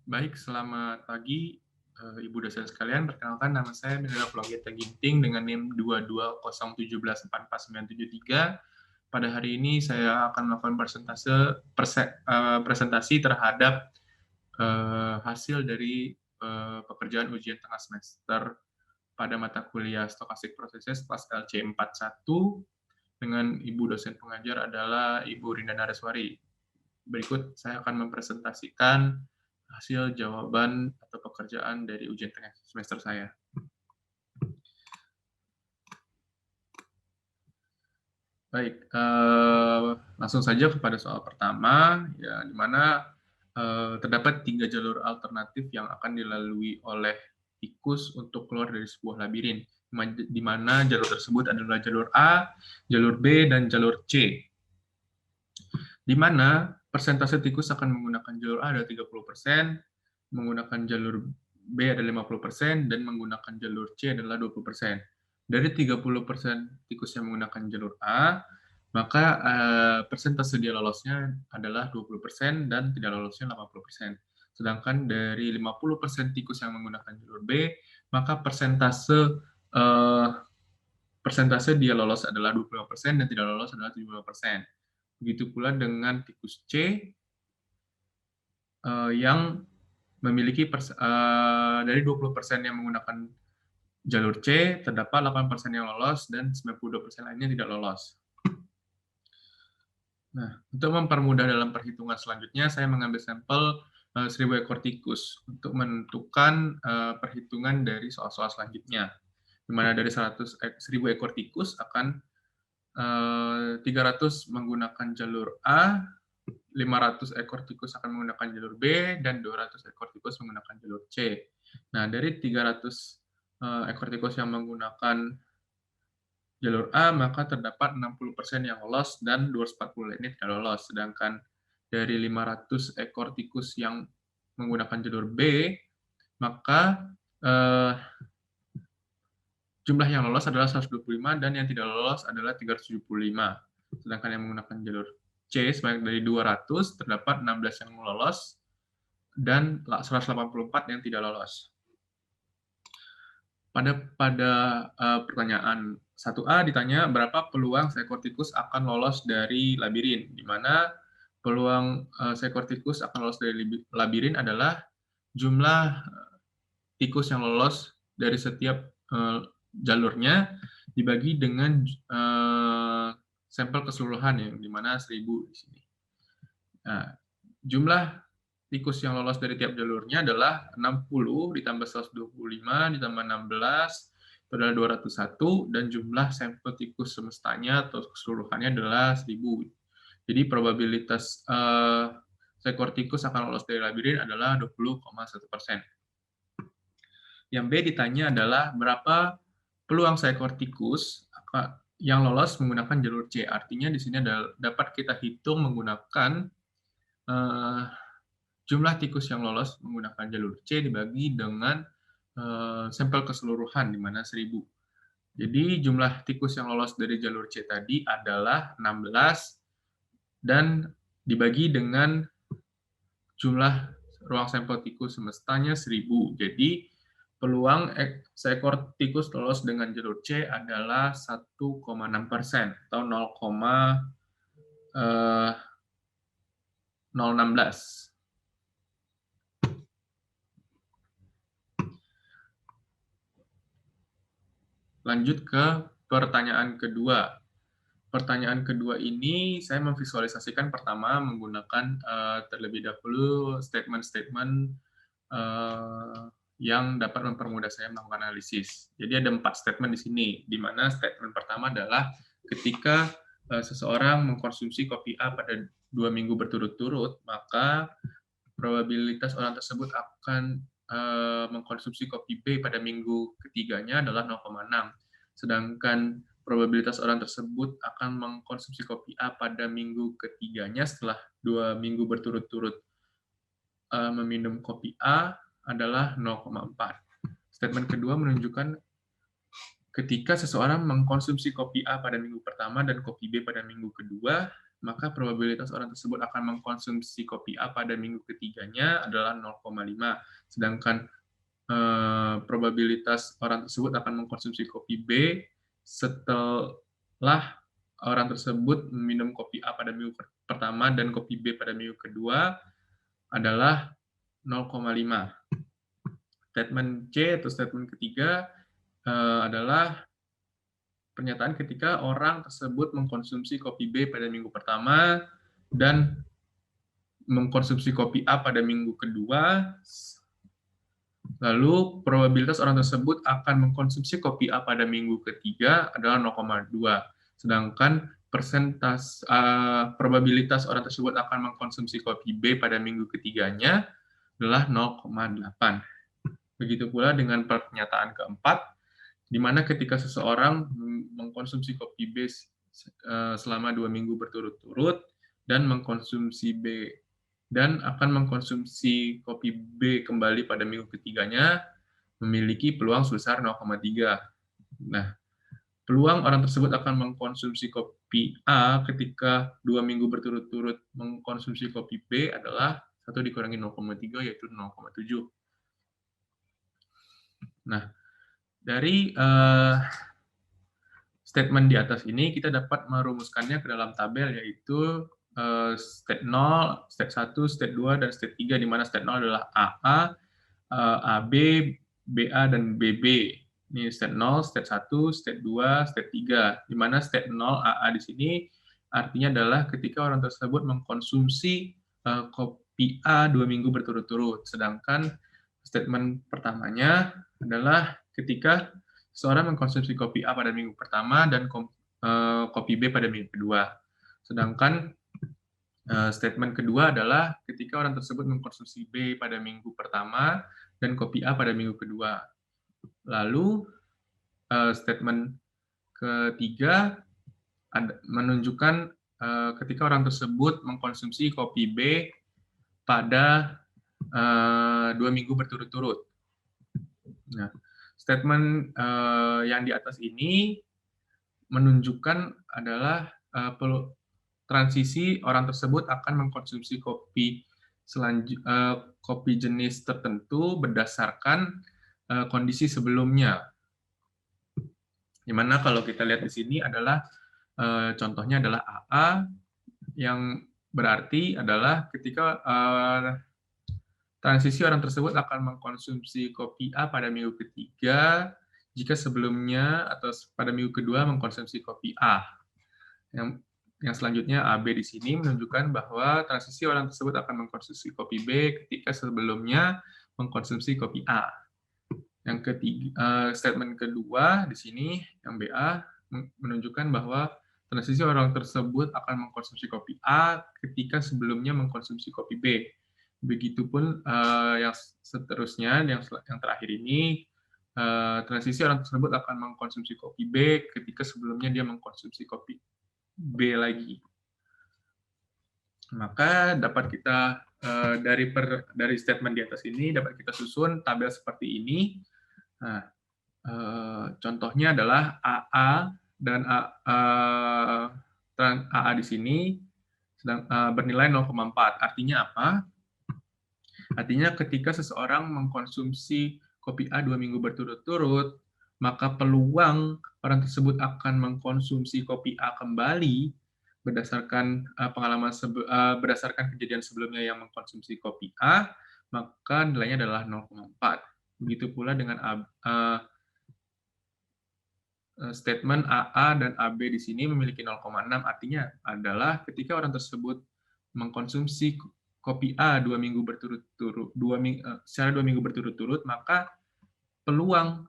Baik, selamat pagi, Ibu dosen sekalian. Perkenalkan nama saya Michael Flogieta Ginting dengan NIM 2207114493. Pada hari ini saya akan melakukan presentasi terhadap hasil dari pekerjaan ujian tengah semester pada mata kuliah Stochastic Processes kelas LC41 dengan Ibu dosen pengajar adalah Ibu Rinda Nareswari. Berikut saya akan mempresentasikan hasil jawaban atau pekerjaan dari ujian tengah semester saya. Baik, langsung saja kepada soal pertama, ya, di mana terdapat 3 jalur alternatif yang akan dilalui oleh tikus untuk keluar dari sebuah labirin, di mana jalur tersebut adalah jalur A, jalur B, dan jalur C. Di mana persentase tikus akan menggunakan jalur A adalah 30%, menggunakan jalur B adalah 50%, dan menggunakan jalur C adalah 20%. Dari 30% tikus yang menggunakan jalur A, maka persentase dia lolosnya adalah 20% dan tidak lolosnya 80%. Sedangkan dari 50% tikus yang menggunakan jalur B, maka persentase dia lolos adalah 25% dan tidak lolos adalah 75%. Begitu pula dengan tikus C yang memiliki dari 20% yang menggunakan jalur C, terdapat 8% yang lolos dan 92% lainnya tidak lolos. Nah, untuk mempermudah dalam perhitungan selanjutnya, saya mengambil sampel 1.000 ekor tikus untuk menentukan perhitungan dari soal-soal selanjutnya. Di mana dari 1.000 ekor tikus akan 300 menggunakan jalur A, 500 ekor tikus akan menggunakan jalur B, dan 200 ekor tikus menggunakan jalur C. Nah, dari 300 ekor tikus yang menggunakan jalur A, maka terdapat 60% yang lolos dan 240 lainnya tidak lolos. Sedangkan dari 500 ekor tikus yang menggunakan jalur B, maka jumlah yang lolos adalah 125 dan yang tidak lolos adalah 375. Sedangkan yang menggunakan jalur C sebanyak dari 200 terdapat 16 yang lolos dan 184 yang tidak lolos. Pada pertanyaan 1A ditanya berapa peluang seekor tikus akan lolos dari labirin, di mana peluang seekor tikus akan lolos dari labirin adalah jumlah tikus yang lolos dari setiap jalurnya dibagi dengan sampel keseluruhan, yang di mana 1.000 di sini. Nah, jumlah tikus yang lolos dari tiap jalurnya adalah 60 ditambah 125 ditambah 16 itu adalah 201, dan jumlah sampel tikus semestanya atau keseluruhannya adalah 1.000. Jadi probabilitas seekor tikus akan lolos dari labirin adalah 20,1%. Yang B ditanya adalah berapa peluang seekor tikus yang lolos menggunakan jalur C. Artinya di sini dapat kita hitung menggunakan jumlah tikus yang lolos menggunakan jalur C dibagi dengan sampel keseluruhan, di mana 1.000. Jadi jumlah tikus yang lolos dari jalur C tadi adalah 16 dan dibagi dengan jumlah ruang sampel tikus semestanya 1.000. Jadi peluang seekor tikus lolos dengan jalur C adalah 1,6% atau 0,016. Lanjut ke pertanyaan kedua. Pertanyaan kedua ini saya memvisualisasikan pertama menggunakan terlebih dahulu statement-statement yang dapat mempermudah saya melakukan analisis. Jadi ada 4 statement di sini, di mana statement pertama adalah ketika seseorang mengkonsumsi kopi A pada 2 minggu berturut-turut, maka probabilitas orang tersebut akan mengkonsumsi kopi B pada minggu ketiganya adalah 0,6. Sedangkan probabilitas orang tersebut akan mengkonsumsi kopi A pada minggu ketiganya setelah 2 minggu berturut-turut meminum kopi A adalah 0,4. Statement kedua menunjukkan ketika seseorang mengkonsumsi kopi A pada minggu pertama dan kopi B pada minggu kedua, maka probabilitas orang tersebut akan mengkonsumsi kopi A pada minggu ketiganya adalah 0,5. Sedangkan probabilitas orang tersebut akan mengkonsumsi kopi B setelah orang tersebut minum kopi A pada minggu pertama dan kopi B pada minggu kedua adalah 0,5. Statement C atau statement ketiga adalah pernyataan ketika orang tersebut mengkonsumsi kopi B pada minggu pertama dan mengkonsumsi kopi A pada minggu kedua, lalu probabilitas orang tersebut akan mengkonsumsi kopi A pada minggu ketiga adalah 0,2. Sedangkan probabilitas orang tersebut akan mengkonsumsi kopi B pada minggu ketiganya adalah 0,8. Begitu pula dengan pernyataan keempat, di mana ketika seseorang mengkonsumsi kopi B selama 2 minggu berturut-turut dan mengkonsumsi B dan akan mengkonsumsi kopi B kembali pada minggu ketiganya, memiliki peluang sebesar 0,3. Nah, peluang orang tersebut akan mengkonsumsi kopi A ketika 2 minggu berturut-turut mengkonsumsi kopi B adalah 1 dikurangi 0,3, yaitu 0,7. Nah, dari statement di atas ini, kita dapat merumuskannya ke dalam tabel, yaitu state 0, state 1, state 2, dan state 3, di mana state 0 adalah AA, AB, BA, dan BB. Ini state 0, state 1, state 2, state 3, di mana state 0 AA di sini artinya adalah ketika orang tersebut mengkonsumsi kopi A 2 minggu berturut-turut. Sedangkan statement pertamanya adalah ketika seorang mengkonsumsi kopi A pada minggu pertama dan kopi B pada minggu kedua. Sedangkan statement kedua adalah ketika orang tersebut mengkonsumsi B pada minggu pertama dan kopi A pada minggu kedua. Lalu statement ketiga menunjukkan ketika orang tersebut mengkonsumsi kopi B pada 2 minggu berturut-turut. Nah, statement yang di atas ini menunjukkan adalah transisi orang tersebut akan mengkonsumsi kopi jenis tertentu berdasarkan kondisi sebelumnya. Di mana kalau kita lihat di sini adalah contohnya adalah AA, yang berarti adalah ketika transisi orang tersebut akan mengkonsumsi kopi A pada minggu ketiga jika sebelumnya atau pada minggu kedua mengkonsumsi kopi A. Yang selanjutnya AB di sini menunjukkan bahwa transisi orang tersebut akan mengkonsumsi kopi B ketika sebelumnya mengkonsumsi kopi A. Yang ketiga, statement kedua di sini yang BA menunjukkan bahwa transisi orang tersebut akan mengkonsumsi kopi A ketika sebelumnya mengkonsumsi kopi B. Begitupun yang seterusnya, yang terakhir ini, transisi orang tersebut akan mengkonsumsi kopi B ketika sebelumnya dia mengkonsumsi kopi B lagi. Maka dapat kita dari statement di atas ini dapat kita susun tabel seperti ini. Nah, contohnya adalah AA dan AA di sini sedang bernilai 0,4. Artinya apa? Artinya ketika seseorang mengkonsumsi kopi A 2 minggu berturut-turut, maka peluang orang tersebut akan mengkonsumsi kopi A kembali berdasarkan berdasarkan kejadian sebelumnya yang mengkonsumsi kopi A, maka nilainya adalah 0,4. Begitu pula dengan statement AA dan AB di sini memiliki 0,6, artinya adalah ketika orang tersebut mengkonsumsi kopi A 2 minggu berturut-turut, secara 2 minggu berturut-turut, maka peluang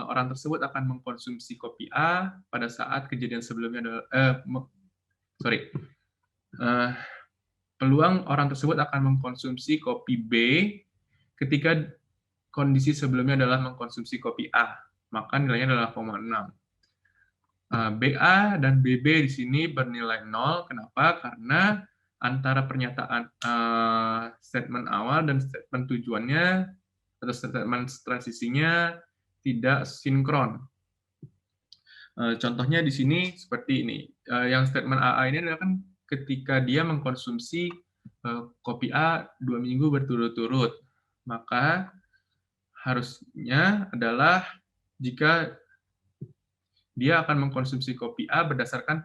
orang tersebut akan mengkonsumsi kopi A pada saat kejadian sebelumnya adalah peluang orang tersebut akan mengkonsumsi kopi B ketika kondisi sebelumnya adalah mengkonsumsi kopi A, maka nilainya adalah 0,6. BA dan BB di sini bernilai 0. Kenapa? Karena antara pernyataan statement awal dan statement tujuannya atau statement transisinya tidak sinkron. Contohnya di sini seperti ini. Yang statement AA ini adalah kan ketika dia mengkonsumsi kopi A 2 minggu berturut-turut, maka harusnya adalah jika dia akan mengkonsumsi kopi A berdasarkan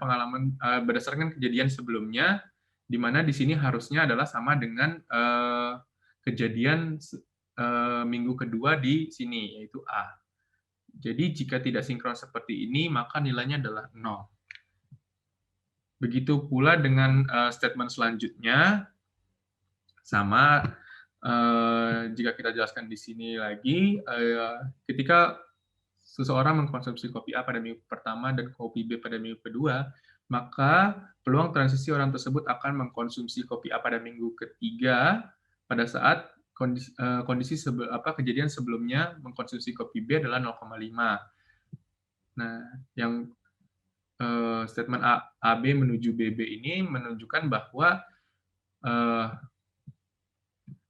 kejadian sebelumnya, di mana di sini harusnya adalah sama dengan kejadian minggu kedua di sini, yaitu A. Jadi jika tidak sinkron seperti ini, maka nilainya adalah 0. Begitu pula dengan statement selanjutnya, sama jika kita jelaskan di sini lagi, ketika seseorang mengkonsumsi kopi A pada minggu pertama dan kopi B pada minggu kedua, maka peluang transisi orang tersebut akan mengkonsumsi kopi A pada minggu ketiga pada saat kejadian sebelumnya mengkonsumsi kopi B adalah 0,5. Nah, yang statement AB menuju BB ini menunjukkan bahwa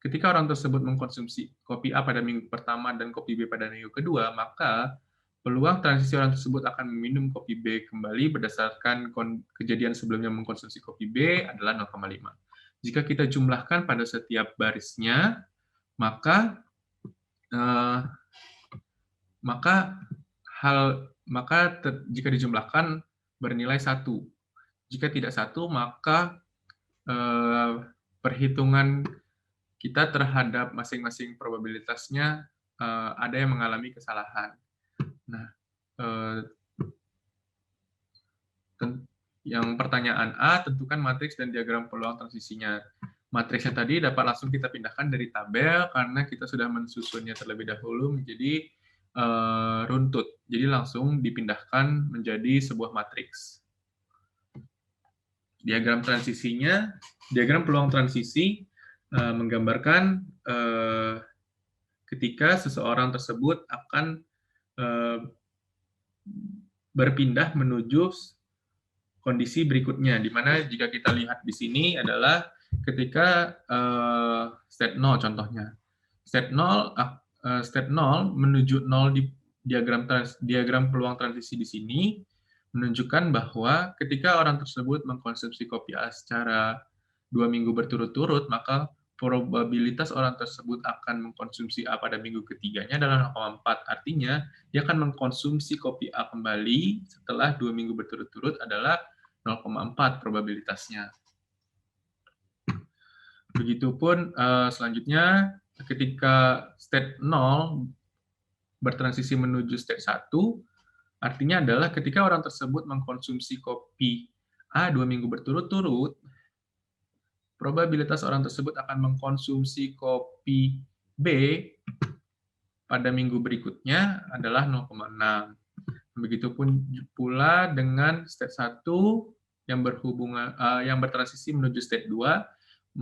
ketika orang tersebut mengkonsumsi kopi A pada minggu pertama dan kopi B pada minggu kedua, maka peluang transisi orang tersebut akan meminum kopi B kembali berdasarkan kejadian sebelumnya mengkonsumsi kopi B adalah 0,5. Jika kita jumlahkan pada setiap barisnya, maka jika dijumlahkan bernilai 1. Jika tidak 1, maka perhitungan kita terhadap masing-masing probabilitasnya ada yang mengalami kesalahan. Nah, yang pertanyaan A, tentukan matriks dan diagram peluang transisinya. Matriksnya tadi dapat langsung kita pindahkan dari tabel karena kita sudah mensusunnya terlebih dahulu menjadi runtut. Jadi langsung dipindahkan menjadi sebuah matriks. Diagram transisinya, diagram peluang transisi menggambarkan ketika seseorang tersebut akan berpindah menuju kondisi berikutnya, di mana jika kita lihat di sini adalah ketika state 0 contohnya. State 0 menuju 0 di diagram peluang transisi di sini menunjukkan bahwa ketika orang tersebut mengkonsumsi kopi A secara 2 minggu berturut-turut, maka probabilitas orang tersebut akan mengkonsumsi A pada minggu ketiganya adalah 0,4. Artinya, dia akan mengkonsumsi kopi A kembali setelah 2 minggu berturut-turut adalah 0,4 probabilitasnya. Begitupun selanjutnya, ketika state 0 bertransisi menuju state 1, artinya adalah ketika orang tersebut mengkonsumsi kopi A 2 minggu berturut-turut, probabilitas orang tersebut akan mengkonsumsi kopi B pada minggu berikutnya adalah 0,6. Begitupun pula dengan state 1 yang bertransisi menuju state 2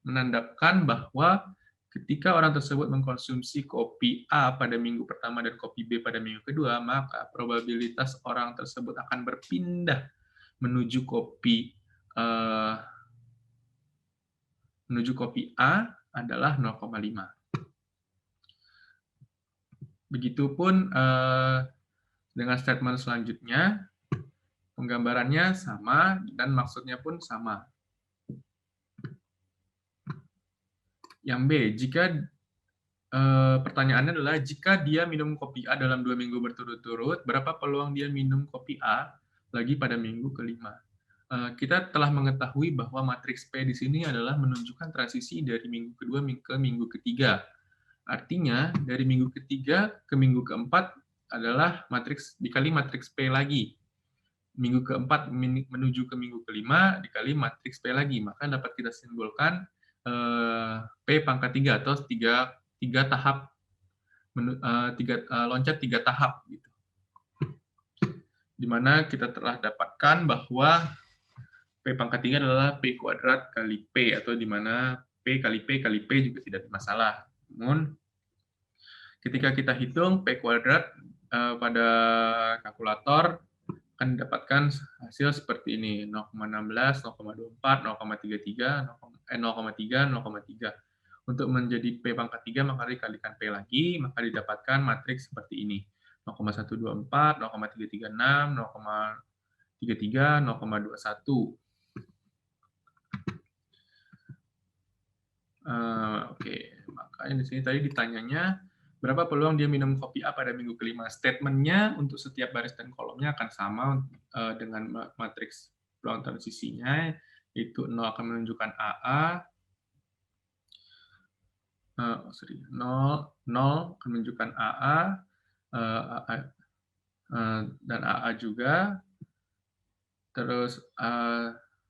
menandakan bahwa ketika orang tersebut mengkonsumsi kopi A pada minggu pertama dan kopi B pada minggu kedua, maka probabilitas orang tersebut akan berpindah menuju kopi A adalah 0,5. Begitupun dengan statement selanjutnya, penggambarannya sama dan maksudnya pun sama. Yang B, jika pertanyaannya adalah jika dia minum kopi A dalam 2 minggu berturut-turut, berapa peluang dia minum kopi A lagi pada minggu kelima? Kita telah mengetahui bahwa matriks P di sini adalah menunjukkan transisi dari minggu kedua ke minggu ketiga. Artinya, dari minggu ketiga ke minggu keempat adalah dikali matriks P lagi. Minggu keempat menuju ke minggu kelima dikali matriks P lagi. Maka dapat kita simpulkan P pangkat 3 atau tiga tahap, loncat 3 tahap. Gitu. Di mana kita telah dapatkan bahwa P pangkat 3 adalah P kuadrat kali P, atau di mana P kali P juga tidak masalah. Namun, ketika kita hitung P kuadrat pada kalkulator, akan didapatkan hasil seperti ini, 0,16, 0,24, 0,33, 0,3. Untuk menjadi P pangkat 3, maka dikalikan P lagi, maka didapatkan matriks seperti ini. 0,124, 0,336, 0,33, 0,21. Oke, makanya di sini tadi ditanyanya berapa peluang dia minum kopi A pada minggu kelima. Statementnya untuk setiap baris dan kolomnya akan sama dengan matriks peluang transisinya, itu 0 akan menunjukkan AA, 0 akan menunjukkan AA, dan AA juga. Terus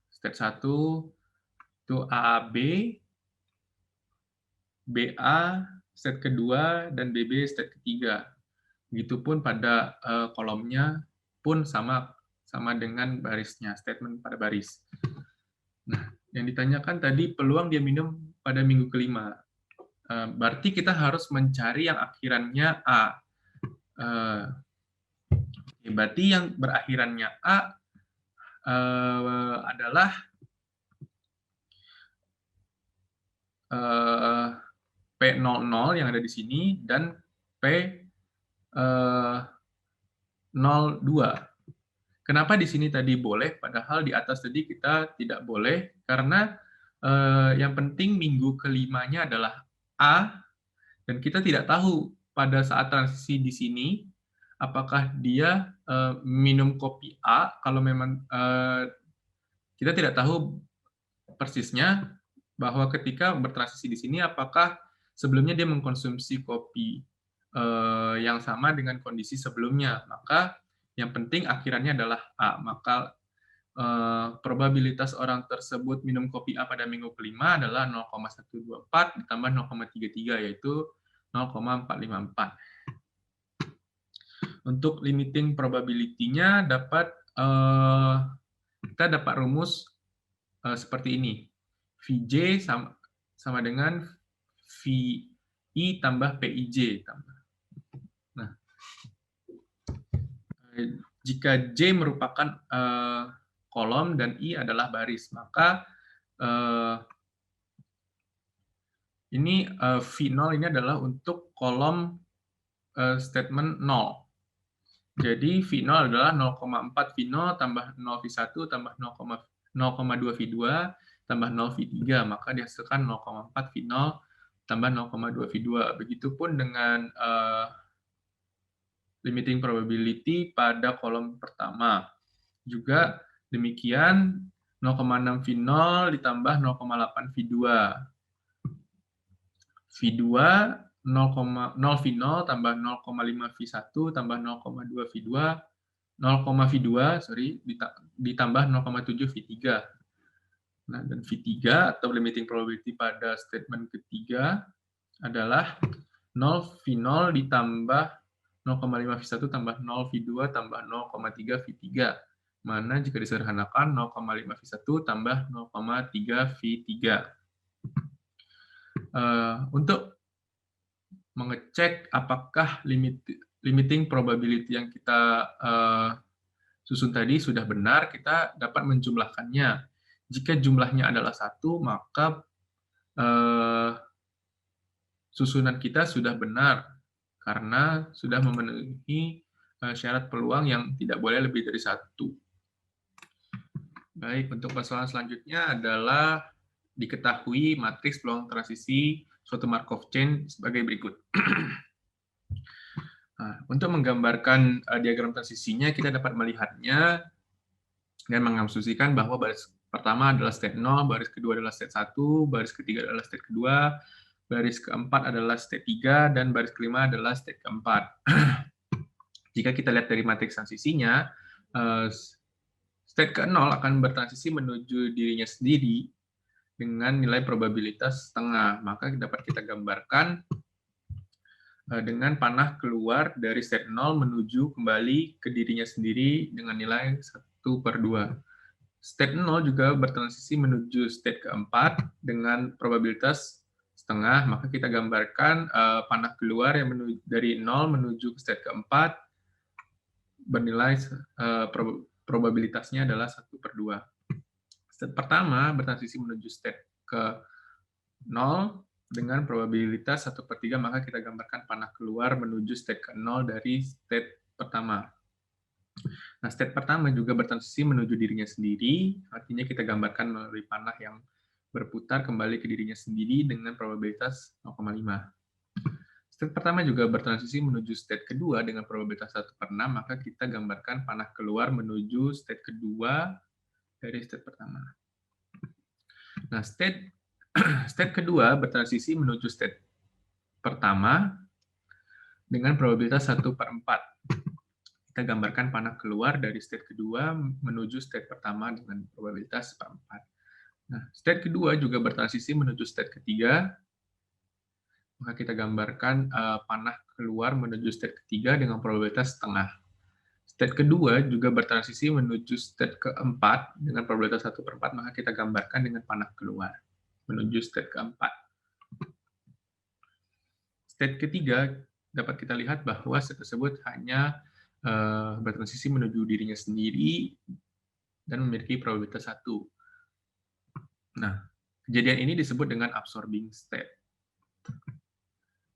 state 1 itu AAB, BA state kedua, dan BB state ketiga. Begitupun pada kolomnya pun sama dengan barisnya, statement pada baris. Nah, yang ditanyakan tadi peluang dia minum pada minggu kelima. Berarti kita harus mencari yang akhirannya A. Berarti yang berakhirannya A adalah P00 yang ada di sini dan P02. Kenapa di sini tadi boleh, padahal di atas tadi kita tidak boleh, karena yang penting minggu kelimanya adalah A, dan kita tidak tahu pada saat transisi di sini, apakah dia minum kopi A, kalau memang kita tidak tahu persisnya, bahwa ketika bertransisi di sini, apakah sebelumnya dia mengkonsumsi kopi yang sama dengan kondisi sebelumnya. Maka yang penting akhirannya adalah A. Maka probabilitas orang tersebut minum kopi A pada minggu kelima adalah 0,124 ditambah 0,33, yaitu 0,454. Untuk limiting probability-nya kita dapat rumus seperti ini. Vj sama dengan Vi tambah Pij. Nah, jika J merupakan kolom dan I adalah baris, maka ini V0 ini adalah untuk kolom statement 0. Jadi V0 adalah 0,4 V0 tambah 0 V1 tambah 0,2 V2 tambah 0 V3, maka dihasilkan 0,4 V0 tambah 0,2 V2. Begitupun dengan limiting probability pada kolom pertama. Juga demikian 0,6 V0 ditambah 0,8 V2. V2 0 V0 tambah 0,5 V1 tambah 0,2 V2 0,V2 ditambah 0,7 V3. Nah, dan V3 atau limiting probability pada statement ketiga adalah 0 V0 ditambah 0,5 V1 tambah 0 V2 tambah 0,3 V3. Mana jika disederhanakan 0,5 V1 tambah 0,3 V3. Untuk mengecek apakah limiting probability yang kita susun tadi sudah benar, kita dapat menjumlahkannya. Jika jumlahnya adalah 1, maka susunan kita sudah benar, karena sudah memenuhi syarat peluang yang tidak boleh lebih dari 1. Baik, untuk persoalan selanjutnya adalah diketahui matriks peluang transisi suatu Markov chain sebagai berikut. Nah, untuk menggambarkan diagram transisinya, kita dapat melihatnya dan mengasumsikan bahwa baris pertama adalah state 0, baris kedua adalah state 1, baris ketiga adalah state kedua, baris keempat adalah state 3, dan baris kelima adalah state keempat. Jika kita lihat dari matriks transisinya, state ke-0 akan bertransisi menuju dirinya sendiri dengan nilai probabilitas setengah. Maka dapat kita gambarkan dengan panah keluar dari state 0 menuju kembali ke dirinya sendiri dengan nilai 1/2. State 0 juga bertransisi menuju state keempat dengan probabilitas setengah, maka kita gambarkan panah keluar yang dari 0 menuju ke state keempat bernilai probabilitasnya adalah 1/2. State pertama bertransisi menuju state ke 0 dengan probabilitas 1/3, maka kita gambarkan panah keluar menuju state ke-0 dari state pertama. Nah, state pertama juga bertransisi menuju dirinya sendiri, artinya kita gambarkan melalui panah yang berputar kembali ke dirinya sendiri dengan probabilitas 0,5. State pertama juga bertransisi menuju state kedua dengan probabilitas 1/6, maka kita gambarkan panah keluar menuju state kedua dari state pertama. Nah, state kedua bertransisi menuju state pertama dengan probabilitas 1/4. Kita gambarkan panah keluar dari state kedua menuju state pertama dengan probabilitas 1/4. Nah, state kedua juga bertransisi menuju state ketiga, maka kita gambarkan panah keluar menuju state ketiga dengan probabilitas setengah. State kedua juga bertransisi menuju state keempat dengan probabilitas 1/4, maka kita gambarkan dengan panah keluar menuju state keempat. State ketiga dapat kita lihat bahwa state tersebut hanya bertransisi menuju dirinya sendiri dan memiliki probabilitas 1. Nah, kejadian ini disebut dengan absorbing state.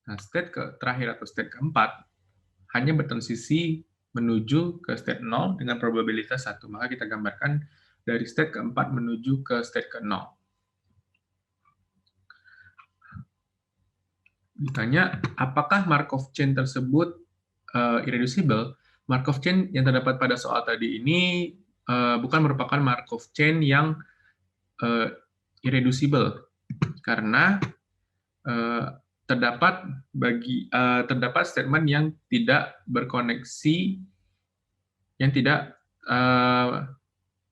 Nah, state terakhir atau state keempat hanya bertransisi menuju ke state 0 dengan probabilitas 1. Maka kita gambarkan dari state keempat menuju ke state ke-0. Ditanya, apakah Markov chain tersebut irreducible? Markov chain yang terdapat pada soal tadi ini bukan merupakan Markov chain yang irreducible, karena terdapat statement yang tidak berkoneksi, yang tidak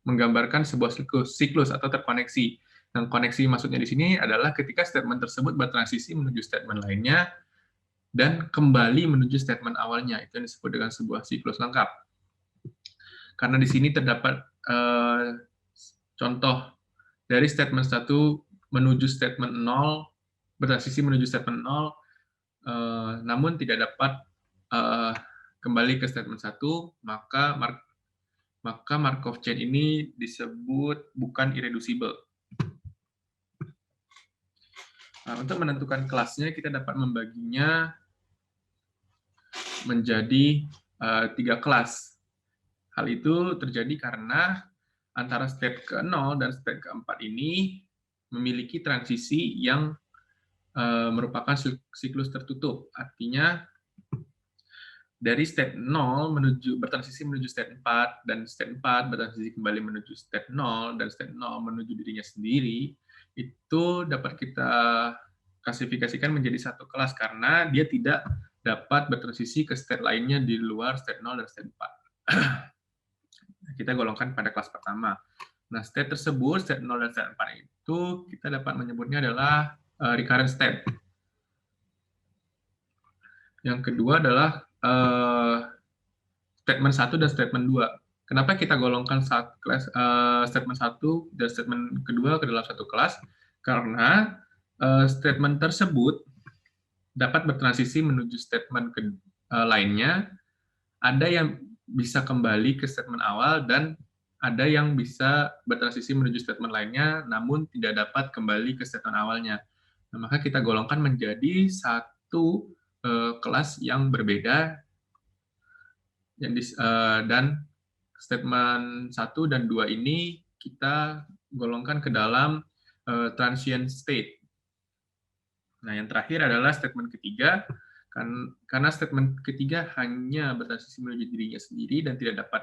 menggambarkan sebuah siklus atau terkoneksi. Yang koneksi maksudnya di sini adalah ketika statement tersebut bertransisi menuju statement lainnya dan kembali menuju statement awalnya. Itu yang disebut dengan sebuah siklus lengkap. Karena di sini terdapat contoh dari statement 1 menuju statement 0, bertransisi menuju statement 0, namun tidak dapat kembali ke statement 1, maka Markov chain ini disebut bukan irreducible. Nah, untuk menentukan kelasnya, kita dapat membaginya menjadi 3 kelas. Hal itu terjadi karena antara state ke-0 dan state ke-4 ini memiliki transisi yang merupakan siklus tertutup. Artinya, dari state 0 bertransisi menuju state 4, dan state 4 bertransisi kembali menuju state 0, dan state 0 menuju dirinya sendiri, itu dapat kita klasifikasikan menjadi satu kelas karena dia tidak dapat bertransisi ke state lainnya di luar state 0 dan state 4. Kita golongkan pada kelas pertama. Nah, state tersebut, state 0 dan state 4 itu kita dapat menyebutnya adalah recurrent state. Yang kedua adalah statement 1 dan statement 2. Kenapa kita golongkan statement 1 dan statement kedua ke dalam satu kelas? Karena statement tersebut dapat bertransisi menuju statement lainnya, ada yang bisa kembali ke statement awal, dan ada yang bisa bertransisi menuju statement lainnya, namun tidak dapat kembali ke statement awalnya. Nah, maka kita golongkan menjadi satu kelas yang berbeda, dan statement 1 dan 2 ini kita golongkan ke dalam transient state. Nah, yang terakhir adalah statement ketiga, karena statement ketiga hanya bertransisi menuju dirinya sendiri dan tidak dapat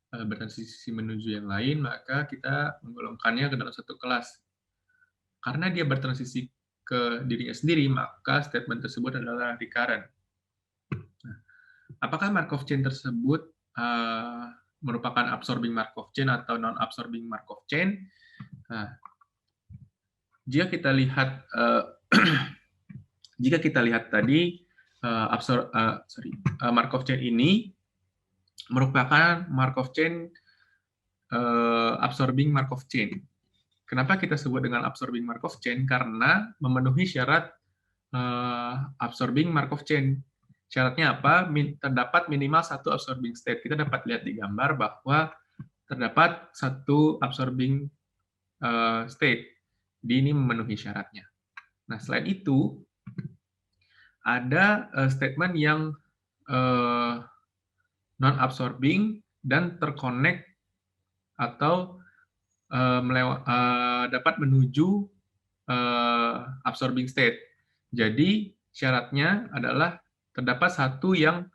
bertransisi menuju yang lain, maka kita menggolongkannya ke dalam satu kelas. Karena dia bertransisi ke dirinya sendiri, maka statement tersebut adalah recurrent. Nah, apakah Markov chain tersebut merupakan absorbing Markov chain atau non-absorbing Markov chain? Nah, jika kita lihat tadi, Markov chain ini merupakan Markov chain absorbing Markov chain. Kenapa kita sebut dengan absorbing Markov chain? Karena memenuhi syarat absorbing Markov chain. Syaratnya apa? Terdapat minimal satu absorbing state. Kita dapat lihat di gambar bahwa terdapat satu absorbing state. Ini memenuhi syaratnya. Nah, selain itu, ada statement yang non-absorbing dan terconnect atau dapat menuju absorbing state. Jadi, syaratnya adalah terdapat satu yang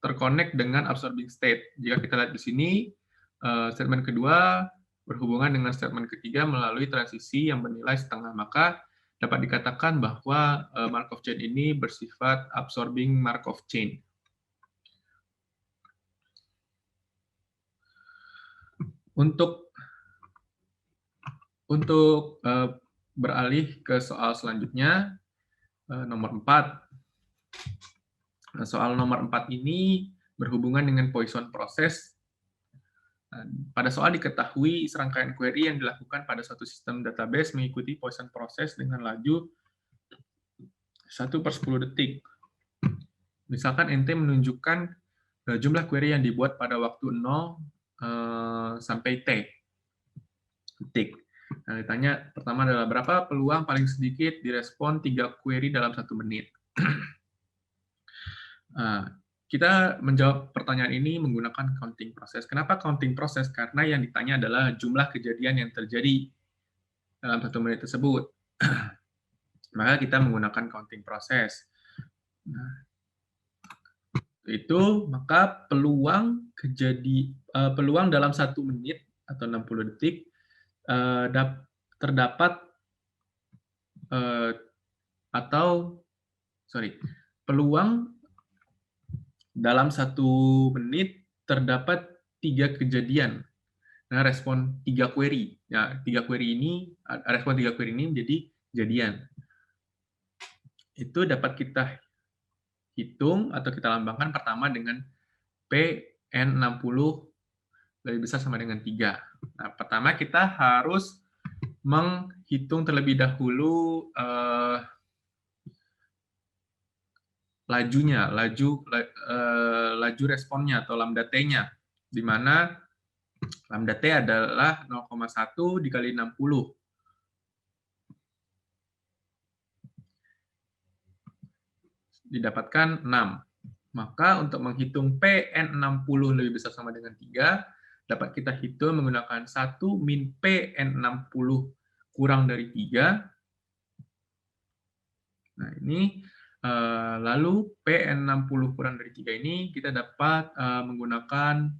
terconnect dengan absorbing state. Jika kita lihat di sini, statement kedua berhubungan dengan statement ketiga melalui transisi yang bernilai setengah, maka dapat dikatakan bahwa Markov chain ini bersifat absorbing Markov chain. Untuk beralih ke soal selanjutnya, nomor 4. Nah, soal nomor 4 ini berhubungan dengan Poisson process. Pada soal diketahui serangkaian query yang dilakukan pada suatu sistem database mengikuti Poisson process dengan laju 1/10 detik. Misalkan ente menunjukkan jumlah query yang dibuat pada waktu 0 sampai T detik. Nah, ditanya pertama adalah berapa peluang paling sedikit direspon 3 query dalam 1 menit. Kita menjawab pertanyaan ini menggunakan counting process. Kenapa counting process? Karena yang ditanya adalah jumlah kejadian yang terjadi dalam 1 menit tersebut. Maka kita menggunakan counting process. Nah, itu maka peluang dalam 1 menit atau 60 detik terdapat peluang dalam 1 menit terdapat 3 kejadian. Nah, respon 3 query. Ya, respon 3 query ini menjadi kejadian. Itu dapat kita hitung atau kita lambangkan pertama dengan PN60 lebih besar sama dengan 3. Nah, pertama kita harus menghitung terlebih dahulu laju responnya atau lambda T-nya, di mana lambda T adalah 0,1 dikali 60. Didapatkan 6. Maka untuk menghitung PN60 lebih besar sama dengan 3, dapat kita hitung menggunakan 1 min PN60 kurang dari 3. Nah, ini lalu PN60 kurang dari 3 ini kita dapat menggunakan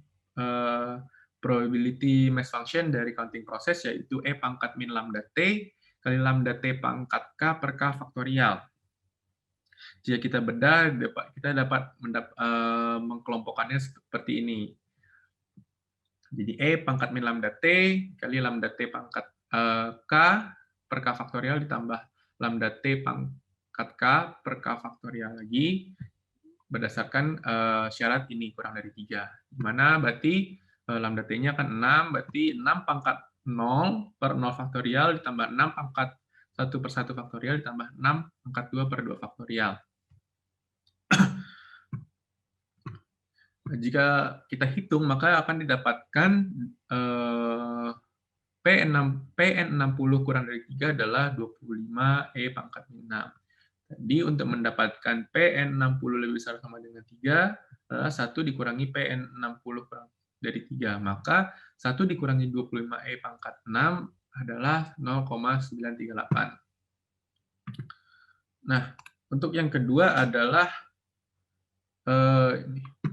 probability mass function dari counting process, yaitu E pangkat min lambda T kali lambda T pangkat K per K faktorial. Jika kita bedah, kita dapat mengkelompokkannya seperti ini. Jadi E pangkat min lambda T kali lambda T pangkat K per K faktorial ditambah lambda T pangkat K per K faktorial lagi, berdasarkan syarat ini kurang dari 3. Di mana berarti lambda T-nya kan 6, berarti 6 pangkat 0 per 0 faktorial ditambah 6 pangkat 1 per 1 faktorial ditambah 6 pangkat 2 per 2 faktorial. Jika kita hitung, maka akan didapatkan PN60 kurang dari 3 adalah 25 E pangkat 6. Jadi untuk mendapatkan PN60 lebih besar sama dengan 3, adalah 1 dikurangi PN60 kurang dari 3. Maka 1 dikurangi 25 E pangkat 6 adalah 0,938. Nah, untuk yang kedua adalah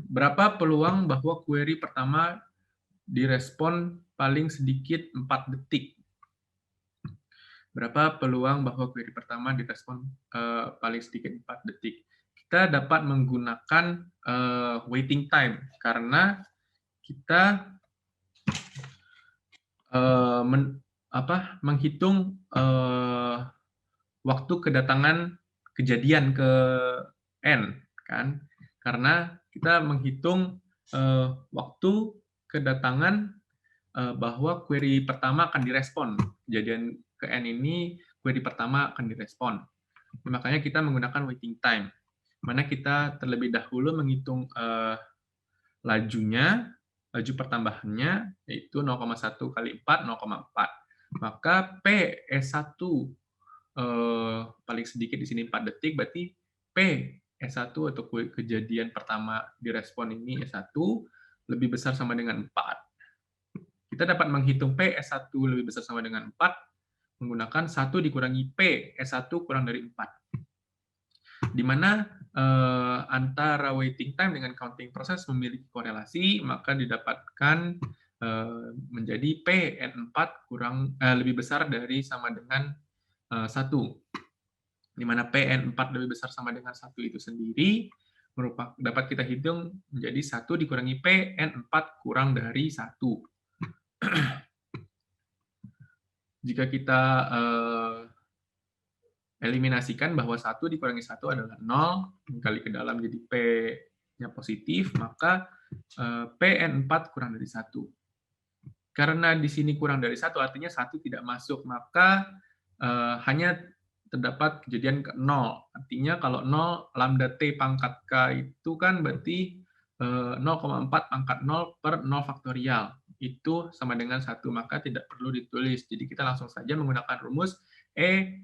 berapa peluang bahwa query pertama direspon paling sedikit 4 detik. Berapa peluang bahwa query pertama direspon paling sedikit 4 detik. Kita dapat menggunakan waiting time, karena kita menghitung waktu kedatangan kejadian ke N, kan? Karena kita menghitung waktu kedatangan bahwa query pertama akan direspon. Kejadian ke N ini, query pertama akan direspon. Makanya kita menggunakan waiting time, mana kita terlebih dahulu menghitung laju pertambahannya, yaitu 0,1 kali 4, 0,4. Maka PE1 paling sedikit di sini 4 detik, berarti P S1 atau kejadian pertama direspon ini S1 lebih besar sama dengan 4. Kita dapat menghitung P S1 lebih besar sama dengan 4 menggunakan 1 dikurangi P S1 kurang dari 4. Di mana antara waiting time dengan counting proses memiliki korelasi, maka didapatkan menjadi Pn4 lebih besar dari sama dengan 1. Di mana Pn4 lebih besar sama dengan 1 itu sendiri dapat kita hitung menjadi 1 dikurangi Pn4 kurang dari 1. Jika kita eliminasikan bahwa 1 dikurangi 1 adalah 0, kali ke dalam jadi P-nya positif, maka Pn4 kurang dari 1. Karena di sini kurang dari 1, artinya 1 tidak masuk, maka hanya terdapat kejadian ke 0. Artinya kalau 0, lambda T pangkat K itu kan berarti 0,4 pangkat 0 per 0 faktorial. Itu sama dengan 1, maka tidak perlu ditulis. Jadi kita langsung saja menggunakan rumus E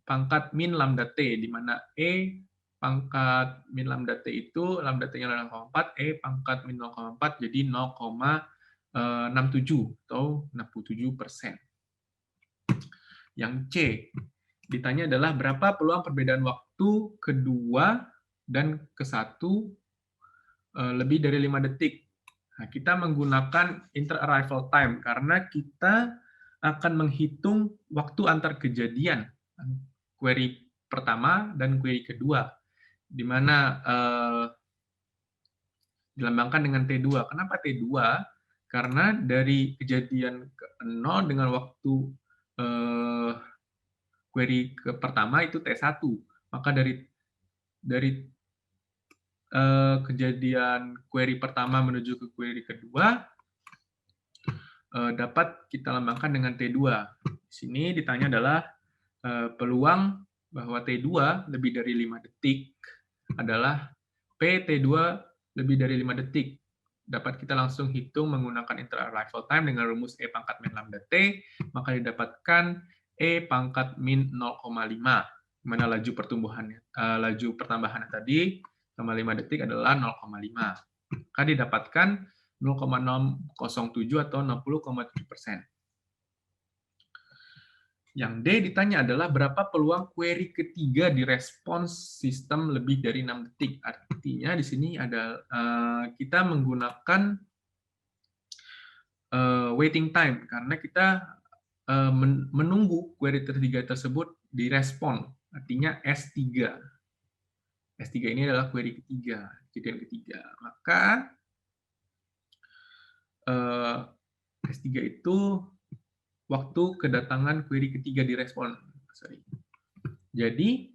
pangkat min lambda T, di mana E pangkat min lambda T itu, lambda T-nya adalah 0,4, E pangkat min 0,4 jadi 0,67 atau 67%. Yang C, ditanya adalah berapa peluang perbedaan waktu kedua dan ke-1 lebih dari 5 detik. Nah, kita menggunakan inter-arrival time karena kita akan menghitung waktu antar kejadian query pertama dan query kedua, di mana dilambangkan dengan T2. Kenapa T2? Karena dari kejadian ke-0 dengan waktu query pertama itu T1. Maka dari kejadian query pertama menuju ke query kedua dapat kita lambangkan dengan T2. Di sini ditanya adalah peluang bahwa T2 lebih dari 5 detik adalah PT2 lebih dari 5 detik. Dapat kita langsung hitung menggunakan inter-arrival time dengan rumus E pangkat min lambda T, maka didapatkan E pangkat min 0,5, mana laju pertambahannya tadi sama 5 detik adalah 0,5. Maka didapatkan 0,007 atau 60,7%. Yang D ditanya adalah berapa peluang query ketiga direspons sistem lebih dari 6 detik. Artinya di sini ada kita menggunakan waiting time karena kita menunggu query ketiga tersebut direspon. Artinya S3. S3 ini adalah query ketiga, kejadian ketiga. Maka S3 itu waktu kedatangan query ketiga direspon. Jadi,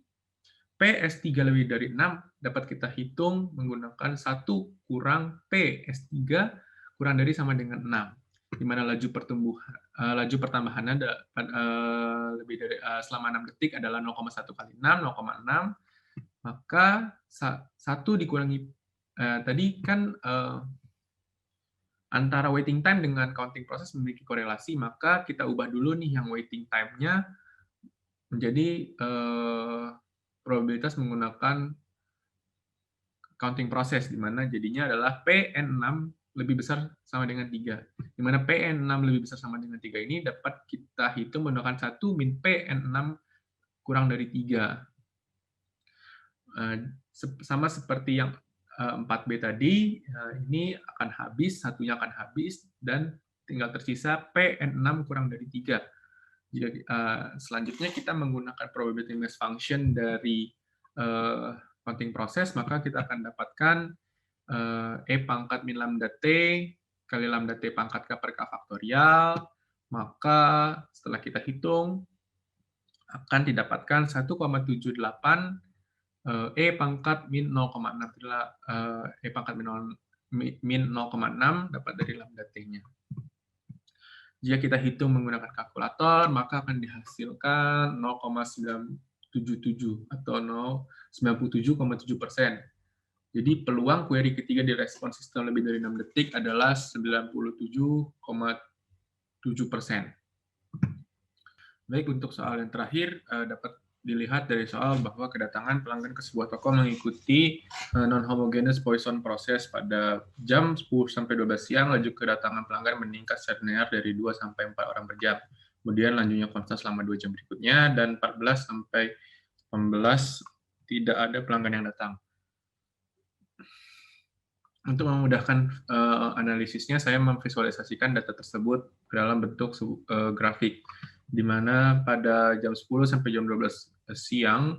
PS3 lebih dari 6 dapat kita hitung menggunakan 1 kurang PS3 kurang dari sama dengan 6. Di mana laju pertambahannya lebih dari selama 6 detik adalah 0,1 kali 6, 0,6. Maka 1 dikurangi tadi kan antara waiting time dengan counting proses memiliki korelasi, maka kita ubah dulu nih yang waiting time-nya menjadi probabilitas menggunakan counting proses, di mana jadinya adalah Pn6 lebih besar sama dengan 3. Di mana Pn6 lebih besar sama dengan 3 ini dapat kita hitung menggunakan 1 min Pn6 kurang dari 3. Sama seperti yang 4B tadi, ini akan habis, satunya akan habis, dan tinggal tersisa Pn6 kurang dari 3. Jadi, selanjutnya kita menggunakan probability mass function dari counting proses, maka kita akan dapatkan E pangkat min lambda T kali lambda T pangkat K per K faktorial, maka setelah kita hitung, akan didapatkan 1,78 E pangkat min 0,6 adalah E pangkat min 0,6 dapat dari lambda T-nya. Jika kita hitung menggunakan kalkulator, maka akan dihasilkan 0,977 atau 97,7%. Jadi peluang query ketiga direspon sistem lebih dari 6 detik adalah 97,7%. Baik, untuk soal yang terakhir dapat dilihat dari soal bahwa kedatangan pelanggan ke sebuah toko mengikuti non-homogeneous Poisson process pada jam 10 sampai 12 siang, laju kedatangan pelanggan meningkat secara linear dari 2 sampai 4 orang per jam. Kemudian lanjutnya konstan selama 2 jam berikutnya, dan 14 sampai 18 tidak ada pelanggan yang datang. Untuk memudahkan analisisnya, saya memvisualisasikan data tersebut dalam bentuk grafik, di mana pada jam 10 sampai jam 12 siang,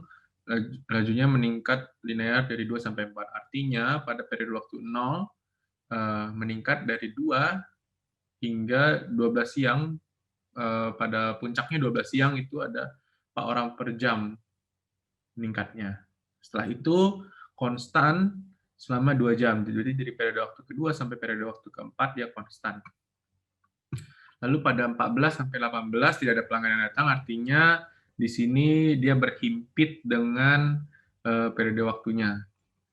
lajunya meningkat linear dari 2 sampai 4. Artinya, pada periode waktu 0, meningkat dari 2 hingga 12 siang, pada puncaknya 12 siang itu ada 4 orang per jam meningkatnya. Setelah itu konstan selama 2 jam. Jadi dari periode waktu kedua sampai periode waktu keempat dia konstan. Lalu pada 14 sampai 18 tidak ada pelanggan yang datang, artinya di sini dia berhimpit dengan periode waktunya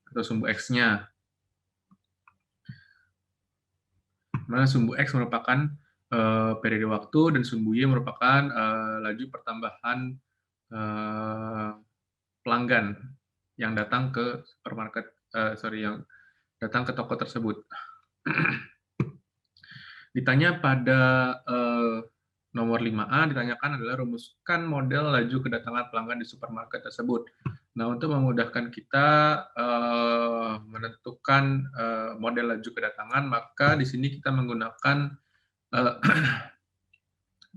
atau sumbu X-nya. Mana sumbu X merupakan periode waktu dan sumbu Y merupakan laju pertambahan pelanggan yang datang ke supermarket, yang datang ke toko tersebut. Ditanya pada nomor 5A, ditanyakan adalah rumuskan model laju kedatangan pelanggan di supermarket tersebut. Nah, untuk memudahkan kita menentukan model laju kedatangan, maka di sini kita menggunakan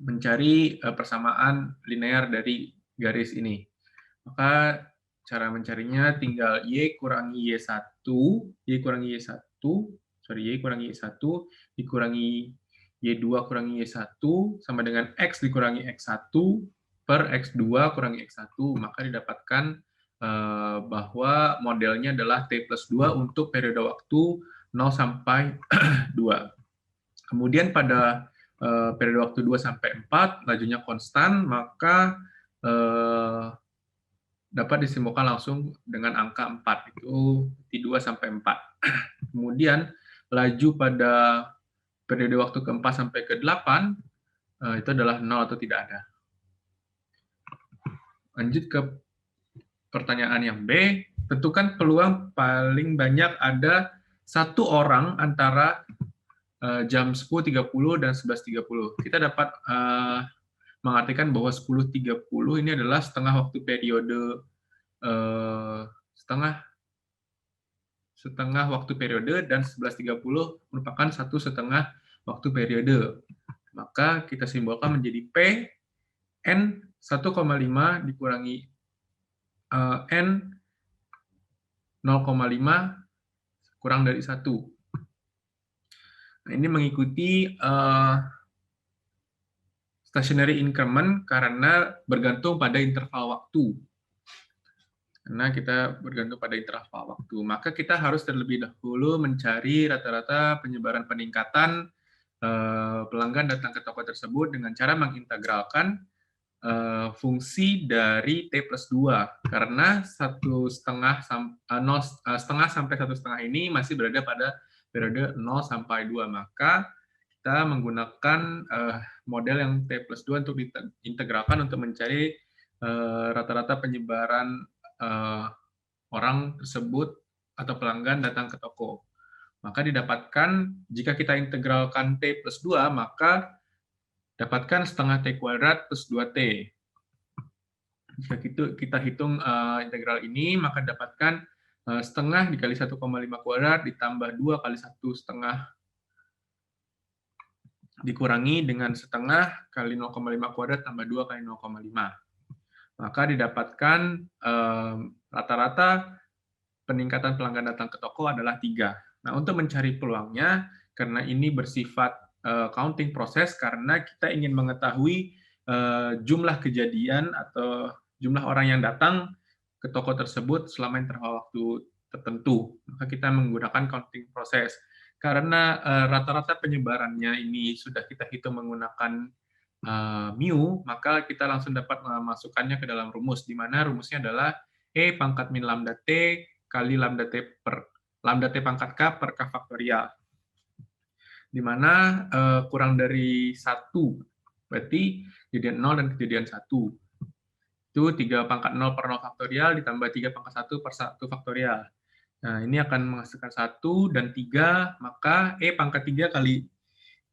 mencari persamaan linear dari garis ini. Maka cara mencarinya tinggal Y kurangi Y1, Y kurangi Y1, Y kurangi Y1 dikurangi Y2 kurangi Y1 sama dengan X dikurangi X1 per X2 kurangi X1, maka didapatkan bahwa modelnya adalah T plus 2 untuk periode waktu 0 sampai 2. Kemudian pada periode waktu 2 sampai 4, lajunya konstan, maka dapat disimpulkan langsung dengan angka 4, itu T2 sampai 4. Kemudian laju pada periode waktu ke-4 sampai ke-8 itu adalah 0 atau tidak ada. Lanjut ke pertanyaan yang B, tentukan peluang paling banyak ada 1 orang antara jam 10.30 dan 11.30. Kita dapat mengartikan bahwa 10.30 ini adalah setengah waktu periode setengah waktu periode, dan 11.30 merupakan 1/2 waktu periode. Maka kita simbolkan menjadi P N 1,5 dikurangi N 0,5 kurang dari 1. Nah, ini mengikuti stationary increment karena bergantung pada interval waktu. Karena kita bergantung pada interval waktu, maka kita harus terlebih dahulu mencari rata-rata penyebaran peningkatan pelanggan datang ke toko tersebut dengan cara mengintegralkan fungsi dari T plus 2, karena 1/2 sampai 1/2 ini masih berada pada periode 0 sampai 2, maka kita menggunakan model yang T plus 2 untuk diintegralkan untuk mencari rata-rata penyebaran orang tersebut atau pelanggan datang ke toko. Maka didapatkan, jika kita integralkan T plus 2, maka dapatkan setengah T kuadrat plus 2T. Jika kita hitung integral ini, maka dapatkan setengah dikali 1,5 kuadrat ditambah 2 kali 1/2 dikurangi dengan setengah kali 0,5 kuadrat tambah 2 kali 0,5. Maka didapatkan rata-rata peningkatan pelanggan datang ke toko adalah 3. Nah, untuk mencari peluangnya, karena ini bersifat counting proses, karena kita ingin mengetahui jumlah kejadian atau jumlah orang yang datang ke toko tersebut selama interval waktu tertentu, maka kita menggunakan counting proses. Karena rata-rata penyebarannya ini sudah kita hitung menggunakan mu, maka kita langsung dapat memasukkannya ke dalam rumus, di mana rumusnya adalah E pangkat min lambda T kali lambda T pangkat K per K faktorial. Di mana kurang dari 1 Berarti kejadian 0 dan kejadian 1. Itu 3 pangkat 0 per 0 faktorial ditambah 3 pangkat 1 per 1 faktorial. Nah, ini akan menghasilkan 1 dan 3, maka E pangkat 3 kali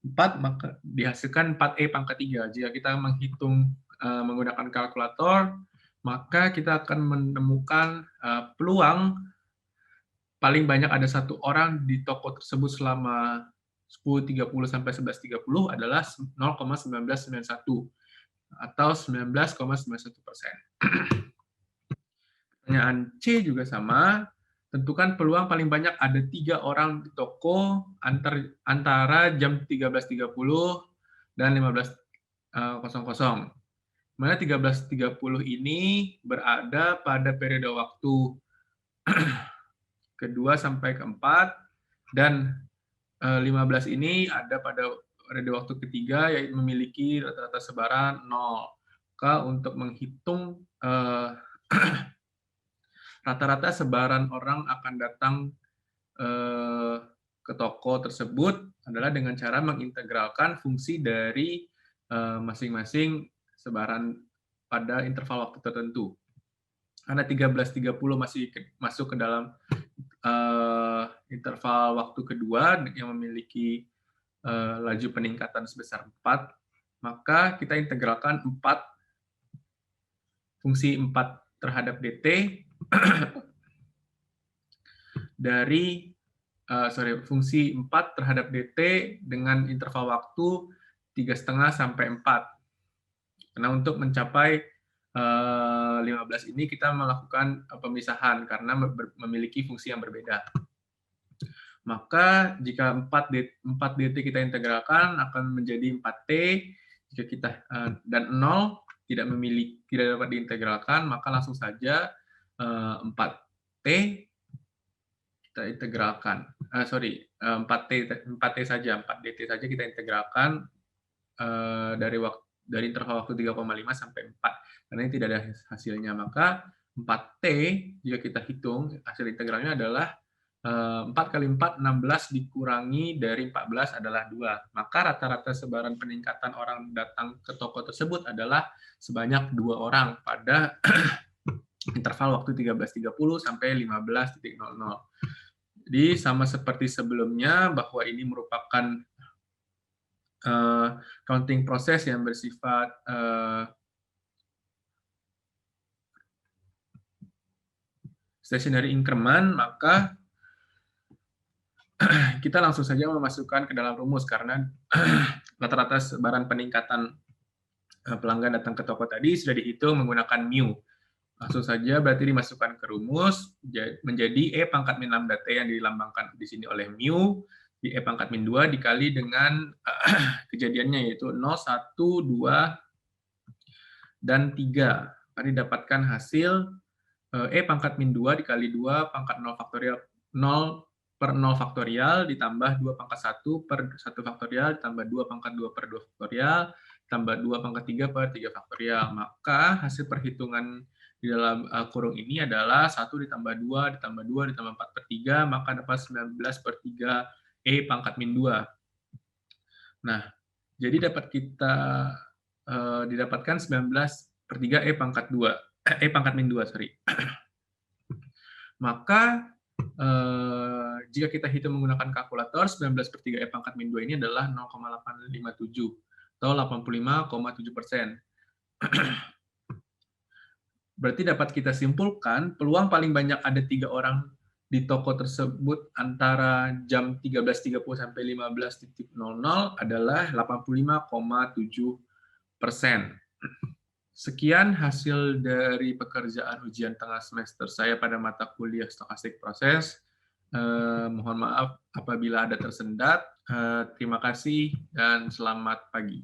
4, maka dihasilkan 4E pangkat 3. Jika kita menghitung menggunakan kalkulator, maka kita akan menemukan peluang paling banyak ada satu orang di toko tersebut selama 10.30 sampai 11.30 adalah 0,1991 atau 19,91%. Pertanyaan C juga sama. Tentukan peluang paling banyak ada 3 orang di toko antara jam 13.30 dan 15.00. Mana 13.30 ini berada pada periode waktu kedua sampai keempat, dan 15 ini ada pada periode waktu ketiga, yaitu memiliki rata-rata sebaran 0. Maka untuk menghitung rata-rata sebaran orang akan datang ke toko tersebut adalah dengan cara mengintegralkan fungsi dari masing-masing sebaran pada interval waktu tertentu. Karena 13.30 masih masuk ke dalam interval waktu kedua yang memiliki laju peningkatan sebesar 4, maka kita integralkan fungsi 4 terhadap dt dari fungsi 4 terhadap dt dengan interval waktu 3,5 sampai 4. Karena untuk mencapai 15 ini kita melakukan pemisahan karena memiliki fungsi yang berbeda. Maka jika 4 dt kita integralkan akan menjadi 4t. Jika kita dan 0 tidak dapat diintegralkan, maka langsung saja 4t kita integralkan. 4t saja, 4 dt saja kita integralkan dari interval waktu 3,5 sampai 4. Karena ini tidak ada hasilnya, maka 4t jika kita hitung hasil integralnya adalah 4 kali 4, 16 dikurangi dari 14 adalah 2. Maka rata-rata sebaran peningkatan orang datang ke toko tersebut adalah sebanyak 2 orang pada interval waktu 13.30 sampai 15.00. Jadi sama seperti sebelumnya, bahwa ini merupakan counting proses yang bersifat stationary increment, maka kita langsung saja memasukkan ke dalam rumus karena rata-rata sebaran peningkatan pelanggan datang ke toko tadi sudah dihitung menggunakan mu. Langsung saja berarti dimasukkan ke rumus menjadi E pangkat min lambda T yang dilambangkan di sini oleh mu, di E pangkat min 2 dikali dengan kejadiannya yaitu 0, 1, 2, dan 3. Tadi dapatkan hasil E pangkat min 2 dikali 2 pangkat 0 faktorial 0 per 0 faktorial ditambah 2 pangkat 1 per 1 faktorial ditambah 2 pangkat 2 per 2 faktorial tambah 2 pangkat 3 per 3 faktorial. Maka hasil perhitungan di dalam kurung ini adalah 1 ditambah 2 ditambah 2 ditambah 4 per 3, maka dapat 19 per 3 E pangkat min 2. Nah, jadi didapatkan 19 per 3 E pangkat 2, E pangkat min 2, sorry. Maka jika kita hitung menggunakan kalkulator, 19 per 3 E pangkat min 2 ini adalah 0,857 atau 85,7%. Berarti dapat kita simpulkan peluang paling banyak ada 3 orang di toko tersebut antara jam 13.30 sampai 15.00 adalah 85,7%. Sekian hasil dari pekerjaan ujian tengah semester saya pada mata kuliah Stochastic Process. Mohon maaf apabila ada tersendat. Terima kasih dan selamat pagi.